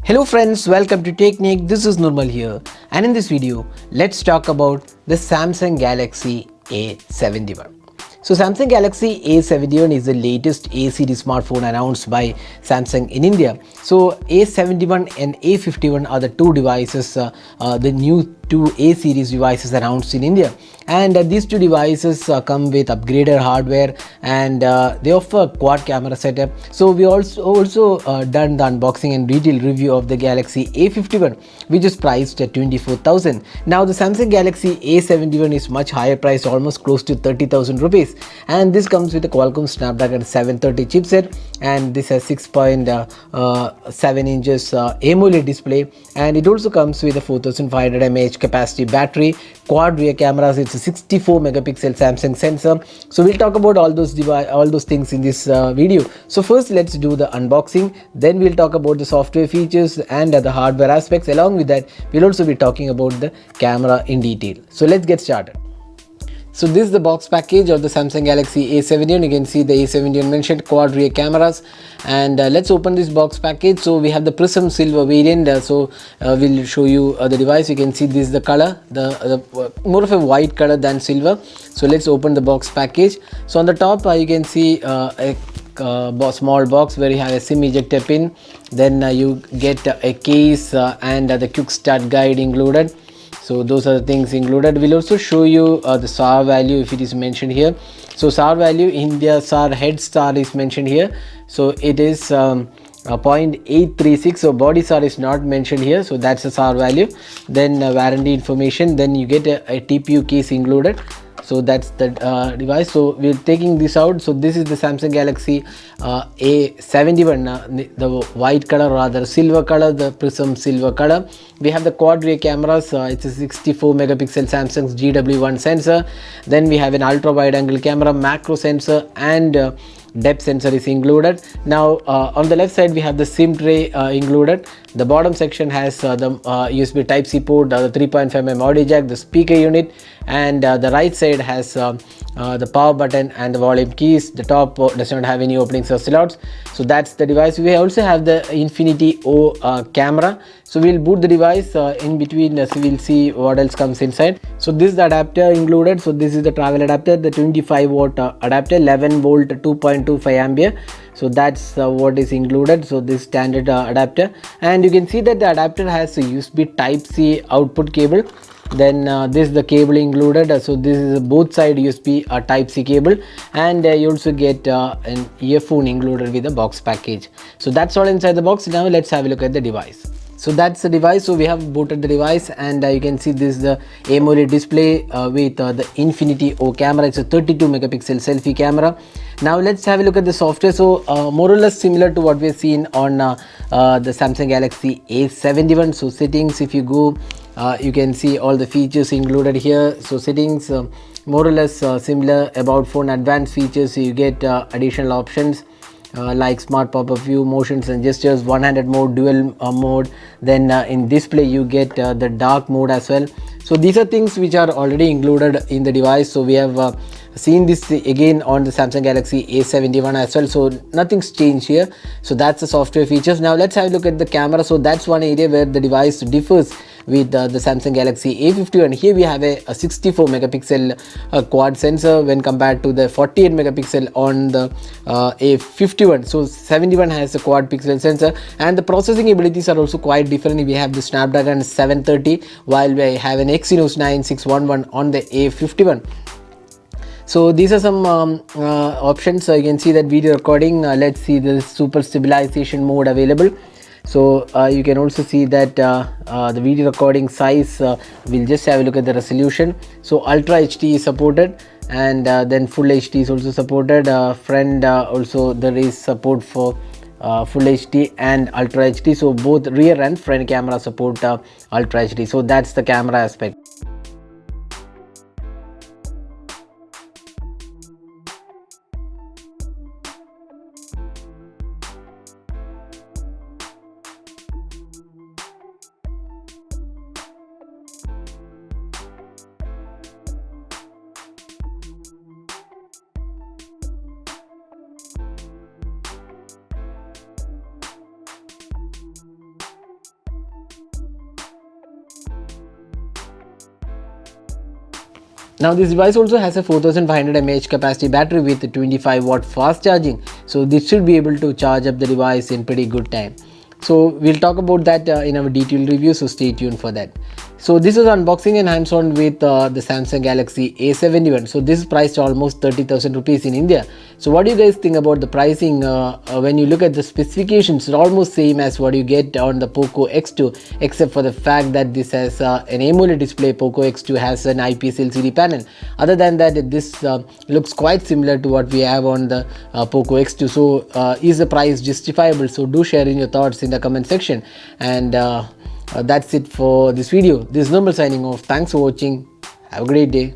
Hello friends, welcome to Technique. This is Nurmal here, and in this video let's talk about the Samsung Galaxy A71. So Samsung Galaxy A71 is the latest A series smartphone announced by Samsung in India. So A71 and A51 are the two devices, the new two A series devices announced in India, and these two devices come with upgraded hardware, and they offer quad camera setup. So we also done the unboxing and detailed review of the Galaxy A51, which is priced at 24,000. Now the Samsung Galaxy A71 is much higher priced, almost close to 30,000 rupees, and this comes with a Qualcomm Snapdragon 730 chipset, and this has 6.7 inches AMOLED display, and it also comes with a 4500 mAh capacity battery, quad rear cameras. It's a 64 megapixel Samsung sensor. So we'll talk about all those things in this video. So first let's do the unboxing, then we'll talk about the software features and the hardware aspects. Along with that, we'll also be talking about the camera in detail. So let's get started. So this is the box package of the Samsung Galaxy A71. You can see the A71 mentioned quad rear cameras, and let's open this box package. So we have the Prism Silver variant. We'll show you the device. You can see this is the color, the more of a white color than silver. So let's open the box package. So on the top you can see a small box where you have a SIM ejector pin. Then you get a case and the quick start guide included. So those are the things included. We'll also show you the SAR value if it is mentioned here. So SAR value, India SAR head SAR is mentioned here. So it is 0.836. So body SAR is not mentioned here. So that's the SAR value. Then warranty information. Then you get a TPU case included. So that's the device. So we're taking this out. So this is the Samsung Galaxy A71, the white color, rather silver color, the Prism silver color. We have the quad rear cameras. It's a 64 megapixel Samsung's GW1 sensor. Then we have an ultra wide angle camera, macro sensor, and depth sensor is included. Now on the left side we have the SIM tray included. The bottom section has the USB Type-C port, the 3.5mm audio jack, the speaker unit, and the right side has the power button and the volume keys. The top does not have any openings or slots. So that's the device. We also have the Infinity O camera. So we'll boot the device in between, so we'll see what else comes inside. So this is the adapter included. So this is the travel adapter, the 25 watt adapter, 11 volt 2.25 ampere. So that's what is included. So this standard adapter, and you can see that the adapter has a USB Type-C output cable. Then this is the cable included. So this is both side USB Type-C cable, and you also get an earphone included with the box package. So that's all inside the box. Now let's have a look at the device. So that's the device. So we have booted the device, and you can see this is the AMOLED display with the Infinity O camera. It's a 32 megapixel selfie camera. Now let's have a look at the software. So more or less similar to what we've seen on the Samsung Galaxy A71. So settings, if you go, you can see all the features included here. So settings, more or less similar. About phone, advanced features, so you get additional options like smart pop-up view, motions and gestures, one-handed mode, dual mode. Then in display you get the dark mode as well. So these are things which are already included in the device. So we have seen this again on the Samsung Galaxy A71 as well. So nothing's changed here. So that's the software features. Now let's have a look at the camera. So that's one area where the device differs with the Samsung Galaxy A51. Here we have a 64 megapixel quad sensor when compared to the 48 megapixel on the A51. So 71 has a quad pixel sensor, and the processing abilities are also quite different. We have the Snapdragon 730, while we have an Exynos 9611 on the A51. So these are some options. You can see that video recording. Let's see the super stabilization mode available. So you can also see that the video recording size, we'll just have a look at the resolution. So Ultra HD is supported, and then Full HD is also supported. Friend, also there is support for Full HD and Ultra HD. So both rear and front camera support Ultra HD. So that's the camera aspect. Now this device also has a 4500 mAh capacity battery with 25 watt fast charging, so this should be able to charge up the device in pretty good time. So we'll talk about that in our detailed review, so stay tuned for that. So this is unboxing and hands-on with the Samsung Galaxy A71. So this is priced almost 30,000 rupees in India. So what do you guys think about the pricing? When you look at the specifications, it's almost same as what you get on the Poco X2, except for the fact that this has an AMOLED display. Poco X2 has an IPS LCD panel. Other than that, this looks quite similar to what we have on the Poco X2. So is the price justifiable? So do share in your thoughts in the comment section. And that's it for this video. This is Normal signing off. Thanks for watching. Have a great day.